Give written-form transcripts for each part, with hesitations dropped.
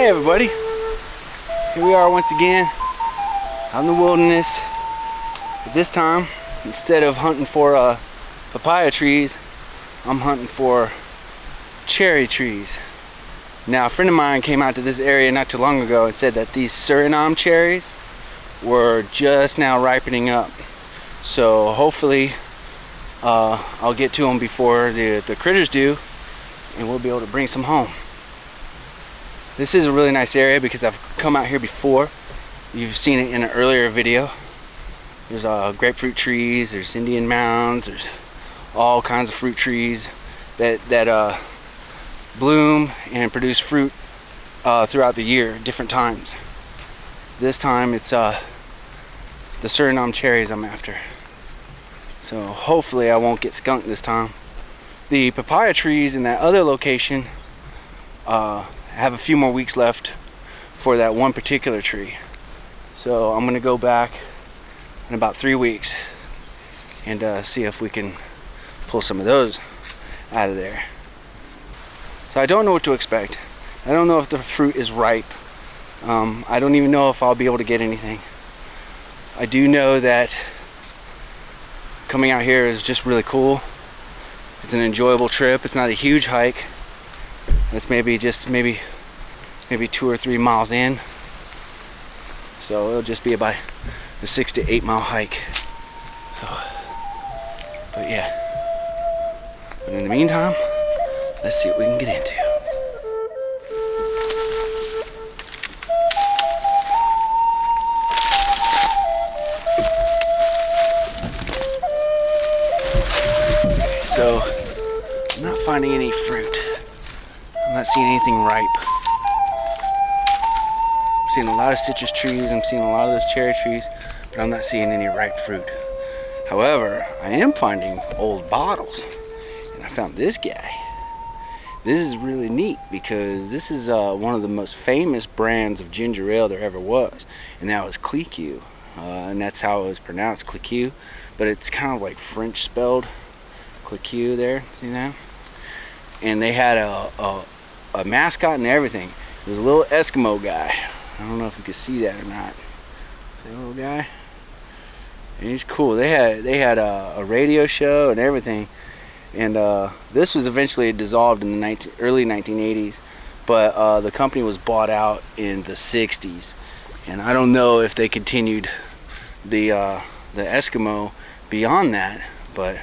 Hey everybody, here we are once again out in the wilderness. But this time, instead of hunting for papaya trees, I'm hunting for cherry trees. Now, a friend of mine came out to this area not too long ago and said that these Suriname cherries were just now ripening up. So hopefully I'll get to them before the critters do, and we'll be able to bring some home. This is a really nice area because I've come out here before. You've seen it in an earlier video. There's grapefruit trees, there's Indian mounds, there's all kinds of fruit trees that bloom and produce fruit throughout the year, different times. This time it's the Suriname cherries I'm after. So hopefully I won't get skunked this time. The papaya trees in that other location have a few more weeks left for that one particular tree. So I'm gonna go back in about 3 weeks and see if we can pull some of those out of there. So I don't know what to expect. I don't know if the fruit is ripe. I don't even know if I'll be able to get anything. I do know that coming out here is just really cool. It's an enjoyable trip. It's not a huge hike. It's maybe 2 or 3 miles in. So it'll just be about a 6 to 8 mile hike. So, but yeah. But in the meantime, let's see what we can get into. So, I'm not finding any fruit. I'm not seeing anything ripe. I'm seeing a lot of citrus trees. I'm seeing a lot of those cherry trees, but I'm not seeing any ripe fruit. However, I am finding old bottles. And I found this guy. This is really neat because this is one of the most famous brands of ginger ale there ever was. And that was Cliquot. And that's how it was pronounced, Cliquot. But it's kind of like French spelled. Cliquot there, see that? And they had a mascot and everything. It was a little Eskimo guy. I don't know if you can see that or not. See that little guy? And he's cool. They had a radio show and everything. And this was eventually dissolved in the early 1980s, but the company was bought out in the 60s. And I don't know if they continued the Eskimo beyond that, but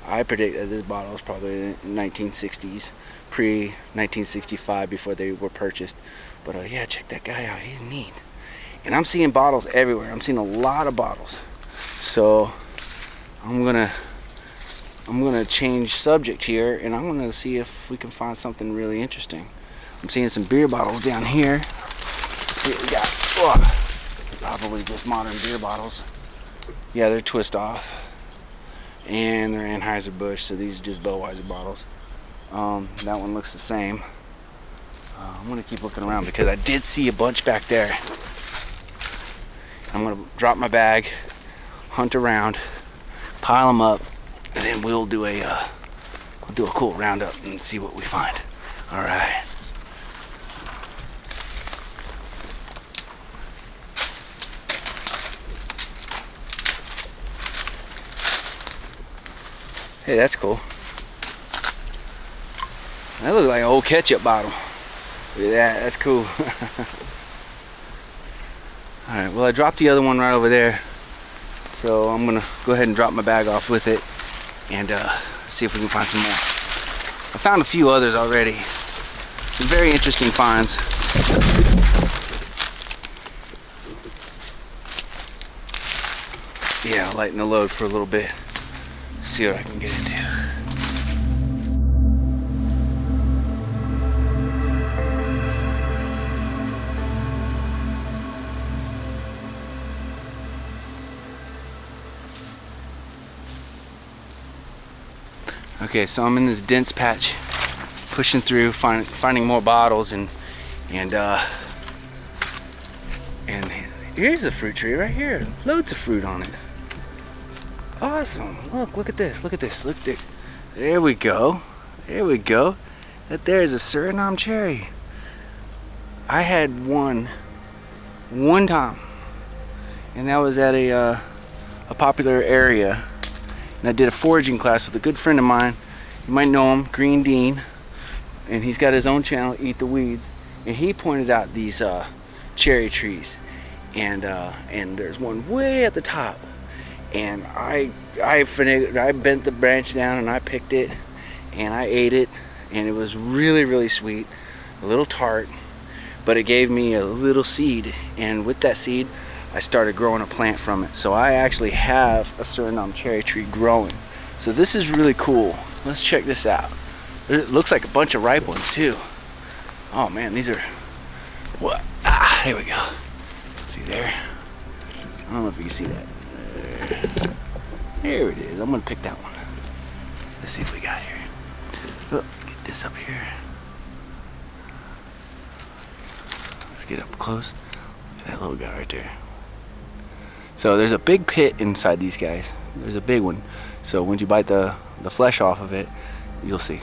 I predict that this bottle is probably in the 1960s, pre-1965, before they were purchased. But yeah, check that guy out. He's neat. And I'm seeing bottles everywhere. I'm seeing a lot of bottles. So I'm gonna change subject here, and I'm gonna see if we can find something really interesting. I'm seeing some beer bottles down here. Let's see what we got. Oh, probably just modern beer bottles. Yeah, they're twist off. And they're Anheuser-Busch, so these are just Budweiser bottles. That one looks the same. I'm gonna keep looking around because I did see a bunch back there. I'm gonna drop my bag, hunt around, pile them up, and then we'll do a cool roundup and see what we find. All right. Hey, that's cool. That looks like an old ketchup bottle. Look at that, that's cool. Alright, well I dropped the other one right over there. So I'm gonna go ahead and drop my bag off with it and see if we can find some more. I found a few others already. Some very interesting finds. Yeah, I'll lighten the load for a little bit. See what I can get into. Okay, so I'm in this dense patch, pushing through, finding more bottles, and here's a fruit tree right here. Loads of fruit on it. Awesome. Look at this. Look at this. Look there. There we go. There we go. That there is a Suriname cherry. I had one time, and that was at a popular area, and I did a foraging class with a good friend of mine. You might know him, Green Dean, and he's got his own channel, Eat the Weeds, and he pointed out these cherry trees, and there's one way at the top, and I bent the branch down and I picked it and I ate it, and it was really sweet, a little tart, but it gave me a little seed, and with that seed I started growing a plant from it. So I actually have a Suriname cherry tree growing. So this is really cool. Let's check this out. It looks like a bunch of ripe ones too. Oh man, these are what? Ah, there we go. See there? I don't know if you can see that. There it is. I'm gonna pick that one. Let's see what we got here. Oh, get this up here. Let's get up close. Look at that little guy right there. So there's a big pit inside these guys. There's a big one. So once you bite the flesh off of it, you'll see.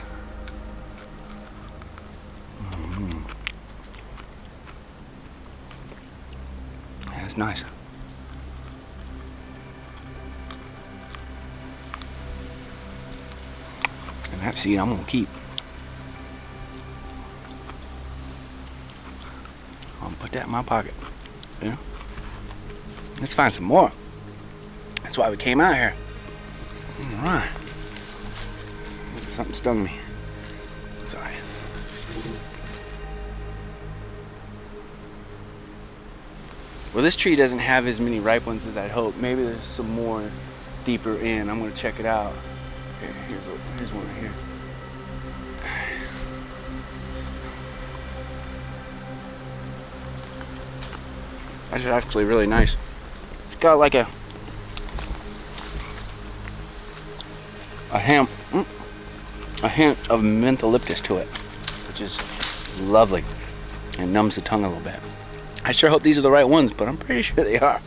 That's nice. And that seed I'm gonna keep. I'm gonna put that in my pocket. Yeah. Let's find some more. That's why we came out here. All right. Something stung me. Sorry. Well, this tree doesn't have as many ripe ones as I'd hoped. Maybe there's some more deeper in. I'm gonna check it out. Here's one right here. That's actually really nice. It's got like a hint of mentholyptus to it, which is lovely and numbs the tongue a little bit. I sure hope these are the right ones, but I'm pretty sure they are.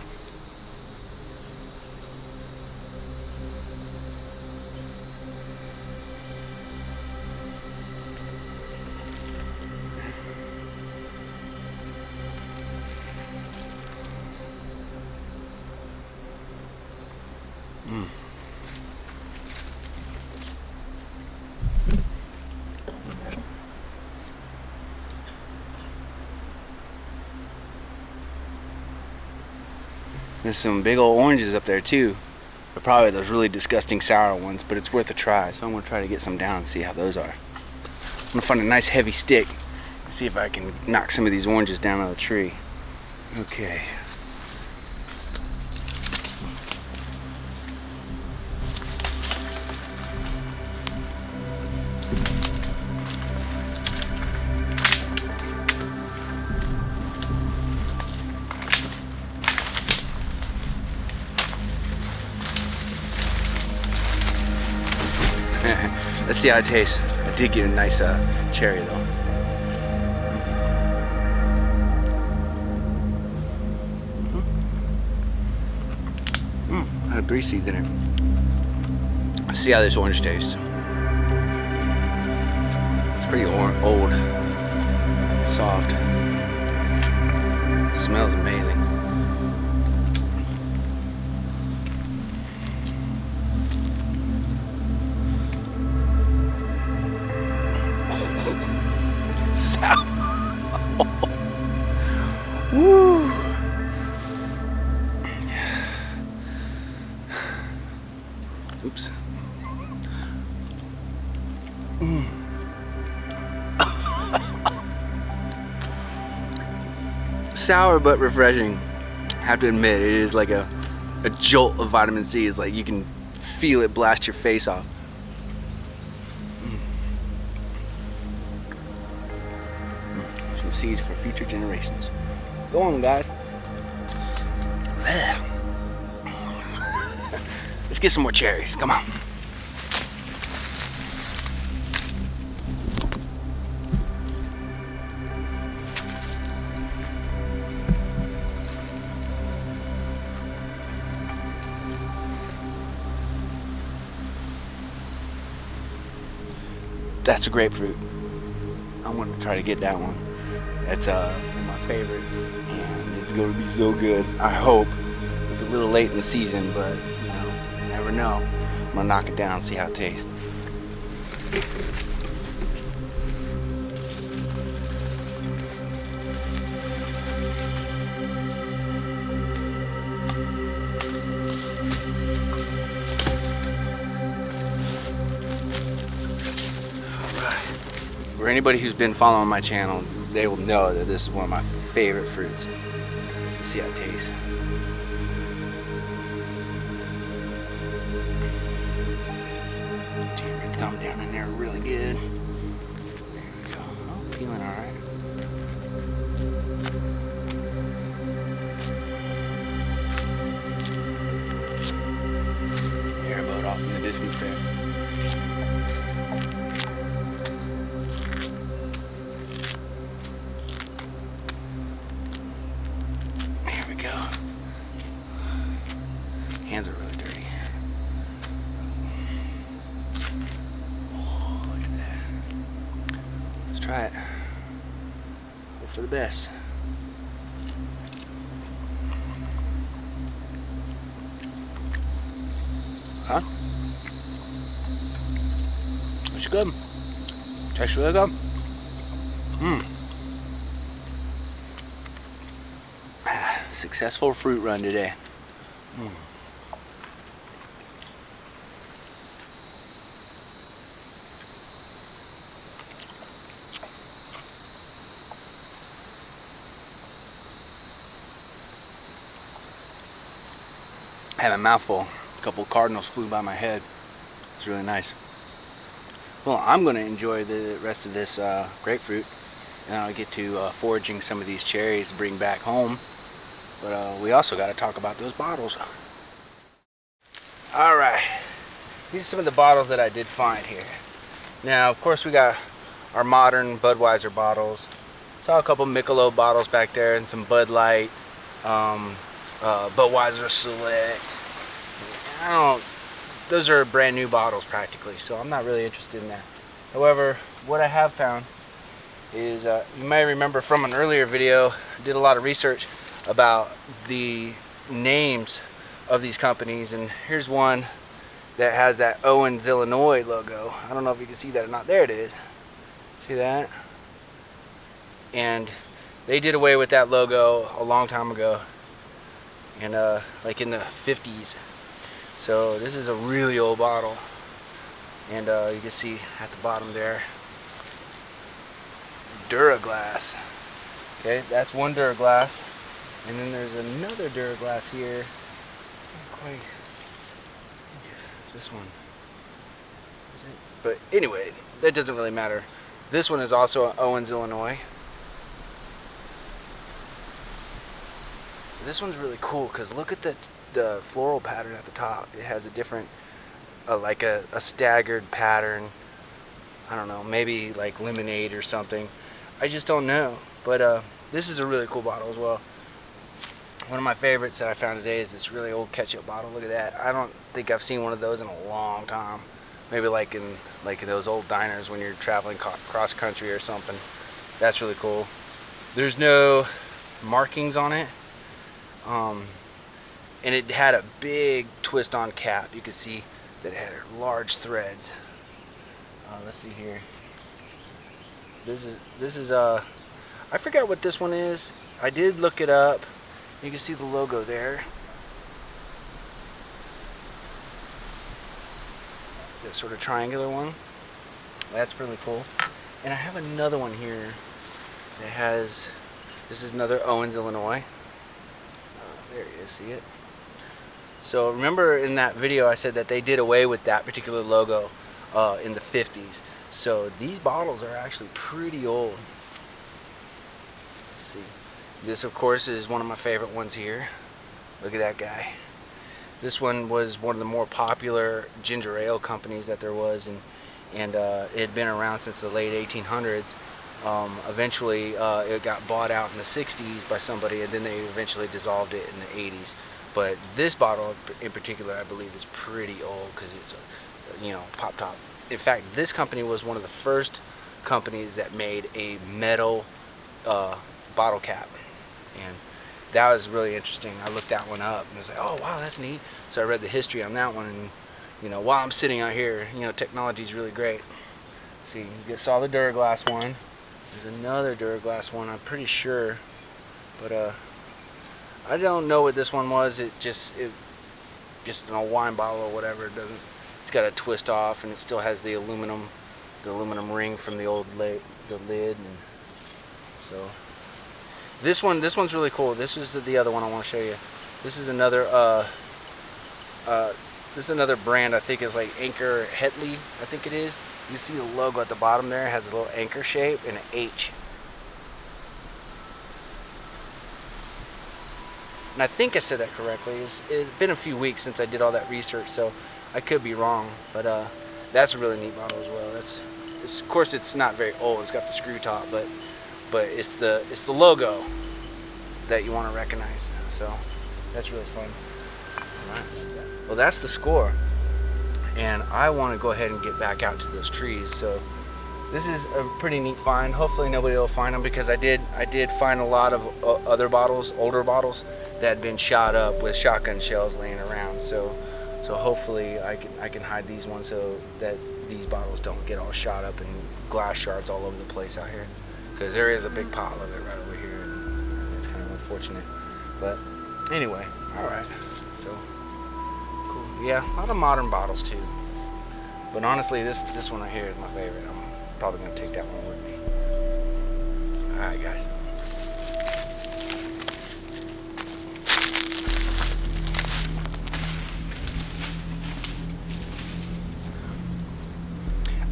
There's some big old oranges up there too. They're probably those really disgusting sour ones, but it's worth a try. So I'm gonna try to get some down and see how those are. I'm gonna find a nice heavy stick and see if I can knock some of these oranges down out of the tree. Okay. Let's see how it tastes. I did get a nice cherry though. I had 3 seeds in it. Let's see how this orange tastes. It's pretty old, soft. It smells amazing. Woo! Oops. Sour but refreshing. I have to admit, it is like a jolt of vitamin C. It's like you can feel it blast your face off. Some seeds for future generations. Go on, guys. Let's get some more cherries. Come on. That's a grapefruit. I'm gonna try to get that one. That's favorites, and it's going to be so good. I hope. It's a little late in the season, but you know, you never know. I'm gonna knock it down and see how it tastes. For anybody who's been following my channel, they will know that this is one of my favorite fruits. Let's see how it tastes. Jam your thumb down in there really good. There we go. Oh, feeling alright. Airboat off in the distance there. Hands are really dirty. Oh, look at that. Let's try it. Hope for the best. Huh? It's good. Tastes really good. Successful fruit run today. I had a mouthful. A couple of cardinals flew by my head. It's really nice. Well, I'm going to enjoy the rest of this grapefruit, and I'll get to foraging some of these cherries to bring back home. But we also got to talk about those bottles. All right, these are some of the bottles that I did find here. Now, of course, we got our modern Budweiser bottles. Saw a couple Michelob bottles back there and some Bud Light. Budweiser Select. Those are brand new bottles practically, so I'm not really interested in that. However, what I have found is, you may remember from an earlier video, I did a lot of research about the names of these companies, and here's one that has that Owens, Illinois logo. I don't know if you can see that or not. There it is. See that? And they did away with that logo a long time ago. And like in the 50s. So this is a really old bottle, and you can see at the bottom there, Duraglass. Okay, that's one Duraglass, and then there's another Duraglass here. Not quite this one, is it? But anyway, that doesn't really matter. This one is also Owens, Illinois. This one's really cool because look at the floral pattern at the top. It has a different, like a staggered pattern. I don't know, maybe like lemonade or something. I just don't know. But this is a really cool bottle as well. One of my favorites that I found today is this really old ketchup bottle. Look at that. I don't think I've seen one of those in a long time. Maybe like in those old diners when you're traveling cross country or something. That's really cool. There's no markings on it. And it had a big twist on cap. You can see that it had large threads. Let's see here. This is I forgot what this one is. I did look it up. You can see the logo there. That sort of triangular one. That's really cool. And I have another one here that has, this is another Owens, Illinois. There it is, see it? So remember in that video I said that they did away with that particular logo in the 50s. So these bottles are actually pretty old. Let's see. This of course is one of my favorite ones here. Look at that guy. This one was one of the more popular ginger ale companies that there was, and it had been around since the late 1800s. Eventually it got bought out in the 60s by somebody, and then they eventually dissolved it in the 80s. But this bottle in particular, I believe, is pretty old because it's a, pop top. In fact, this company was one of the first companies that made a metal bottle cap. and that was really interesting. I looked that one up and was like, oh wow, that's neat. So I read the history on that one, and you know, while I'm sitting out here, you know, technology is really great. See, you just saw the Duraglass one. There's another Duraglass one, I'm pretty sure, but I don't know what this one was. It just an wine bottle or whatever. It doesn't. It's got a twist off, and it still has the aluminum ring from the old lid, and so this one's really cool. This is the other one I want to show you. This is another brand. I think is like Anchor Hetley, I think it is. You see the logo at the bottom there. It has a little anchor shape and an H. And I think I said that correctly. It's been a few weeks since I did all that research, so I could be wrong. But that's a really neat bottle as well. Of course, it's not very old. It's got the screw top, but it's the logo that you want to recognize. So that's really fun. All right. Well, that's the score, and I want to go ahead and get back out to those trees. So this is a pretty neat find. Hopefully nobody will find them, because I did find a lot of other bottles, older bottles, that had been shot up with shotgun shells laying around. So hopefully I can hide these ones so that these bottles don't get all shot up and glass shards all over the place out here, because there is a big pile of it right over here, and it's kind of unfortunate. But anyway, all right. So cool. Yeah, a lot of modern bottles too. But honestly, this one right here is my favorite. I'm probably gonna take that one with me. All right, guys.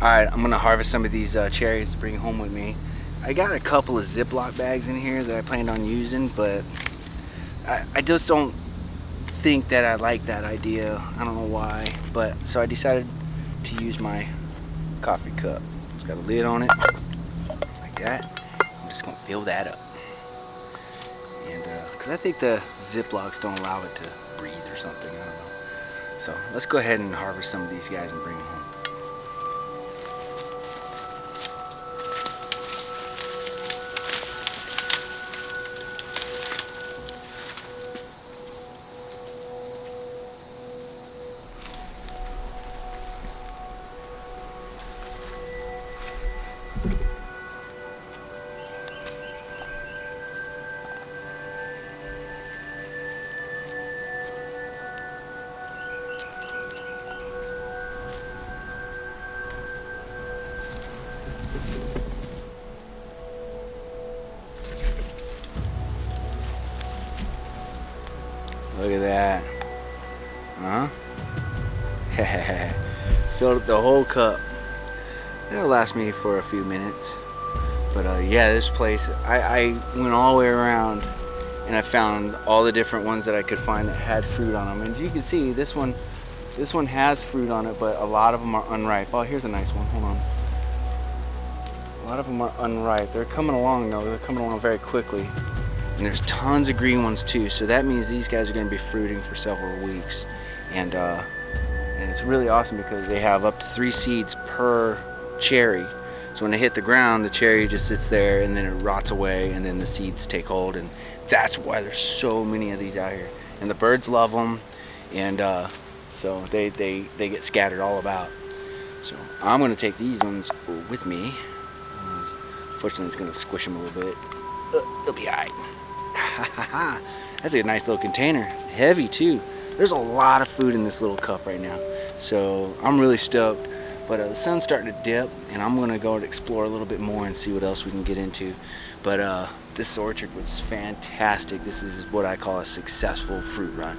Alright, I'm gonna harvest some of these cherries to bring home with me. I got a couple of Ziploc bags in here that I planned on using, but I just don't think that I like that idea. I don't know why, but so I decided to use my coffee cup. It's got a lid on it, like that. I'm just gonna fill that up. And because I think the Ziplocs don't allow it to breathe or something, I don't know. So let's go ahead and harvest some of these guys and bring them home. Look at that. Filled up the whole cup. That'll last me for a few minutes. But yeah, this place, I went all the way around and I found all the different ones that I could find that had fruit on them. And as you can see, this one has fruit on it, but a lot of them are unripe. Oh, here's a nice one. Hold on. A lot of them are unripe. They're coming along though. They're coming along very quickly. And there's tons of green ones too, so that means these guys are going to be fruiting for several weeks. And it's really awesome because they have up to 3 seeds per cherry. So when they hit the ground, the cherry just sits there and then it rots away, and then the seeds take hold, and that's why there's so many of these out here. And the birds love them, and so they get scattered all about. So I'm going to take these ones with me. Fortunately, it's going to squish them a little bit. They'll be alright. That's a nice little container. Heavy too. There's a lot of food in this little cup right now, so I'm really stoked. But the sun's starting to dip, and I'm gonna go and explore a little bit more and see what else we can get into. But this orchard was fantastic. This is what I call a successful fruit run.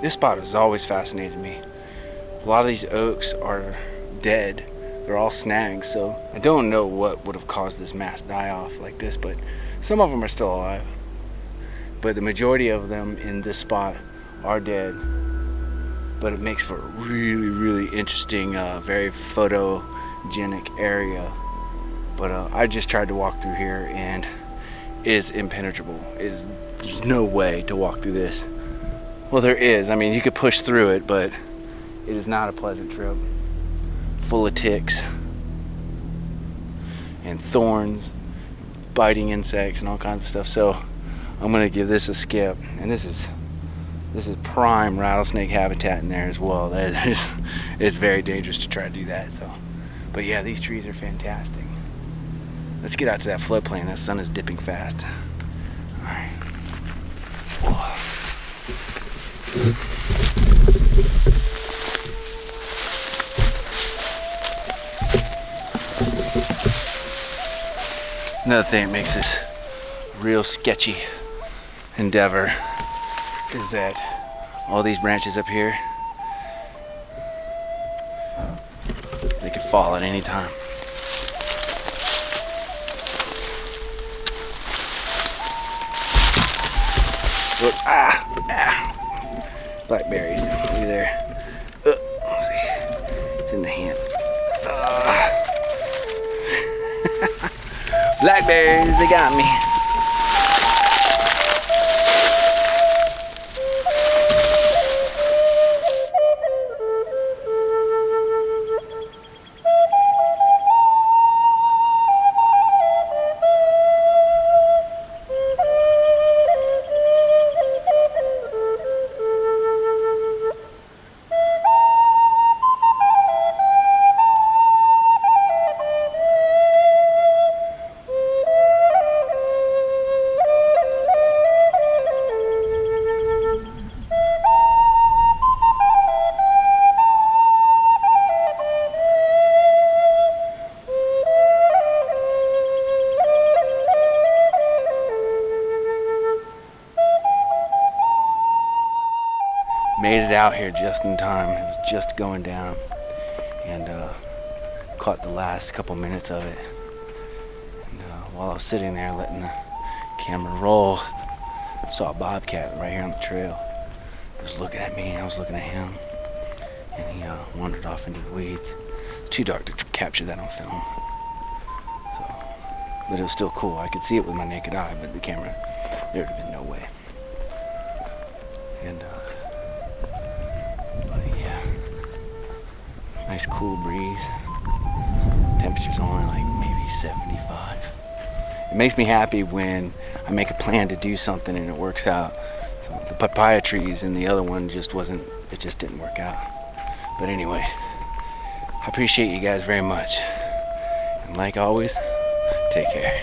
This spot has always fascinated me. A lot of these oaks are dead. they're all snags. So I don't know what would have caused this mass die-off like this, but some of them are still alive. But the majority of them in this spot are dead. But it makes for a really, really interesting, very photogenic area. But I just tried to walk through here and it is impenetrable. There's no way to walk through this. Well, there is. I mean, you could push through it, but it is not a pleasant trip. Full of ticks and thorns, biting insects and all kinds of stuff. So I'm gonna give this a skip. And this is prime rattlesnake habitat in there as well. It's very dangerous to try to do that. So, but yeah, these trees are fantastic. Let's get out to that floodplain. That sun is dipping fast. All right. Another thing that makes this real sketchy endeavor is that all these branches up here, they could fall at any time. Blackberries, look there. Let's see, it's in the hand. Blackberries, they got me. Made it out here just in time. It was just going down, and caught the last couple minutes of it. And while I was sitting there letting the camera roll, saw a bobcat right here on the trail. He was looking at me, and I was looking at him, and he wandered off into the weeds. It's too dark to capture that on film, so, but it was still cool. I could see it with my naked eye, but the camera, there would have been no way. And nice cool breeze. Temperature's only like maybe 75. It makes me happy when I make a plan to do something and it works out. So the papaya trees and the other one just didn't work out. But anyway, I appreciate you guys very much. And like always, take care.